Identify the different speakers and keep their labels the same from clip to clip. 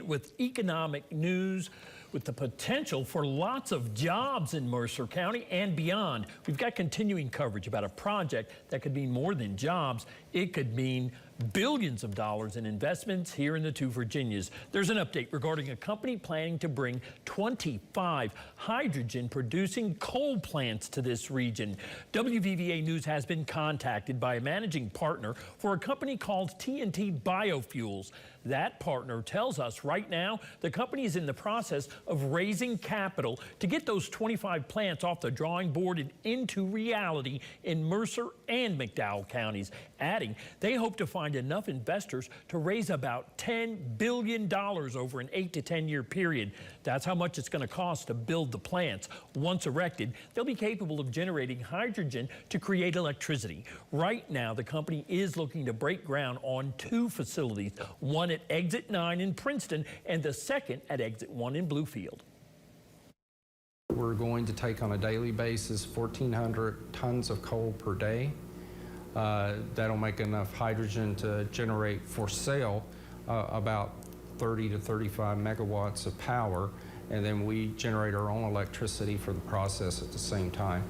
Speaker 1: With economic news, with the potential for lots of jobs in Mercer County and beyond. We've got continuing coverage about a project that could mean more than jobs. It could mean billions of dollars in investments here in the two Virginias. There's an update regarding a company planning to bring 25 hydrogen-producing coal plants to this region. WVVA News has been contacted by a managing partner for a company called TNT Biofuels. That partner tells us right now the company is in the process of raising capital to get those 25 plants off the drawing board and into reality in Mercer and McDowell counties. Adding, they hope to find enough investors to raise about $10 billion over an 8 to 10 year period. That's how much it's going to cost to build the plants. Once erected, they'll be capable of generating hydrogen to create electricity. Right now, the company is looking to break ground on 2 facilities, one at Exit 9 in Princeton and the second at Exit 1 in Bluefield.
Speaker 2: We're going to take on a daily basis 1,400 tons of coal per day. That'll make enough hydrogen to generate for sale about 30 to 35 megawatts of power, and then we generate our own electricity for the process at the same time.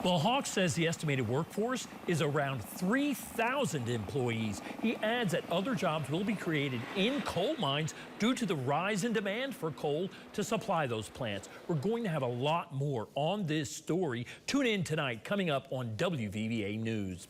Speaker 1: Well, Hawks says the estimated workforce is around 3,000 employees. He adds that other jobs will be created in coal mines due to the rise in demand for coal to supply those plants. We're going to have a lot more on this story. Tune in tonight, coming up on WVVA News.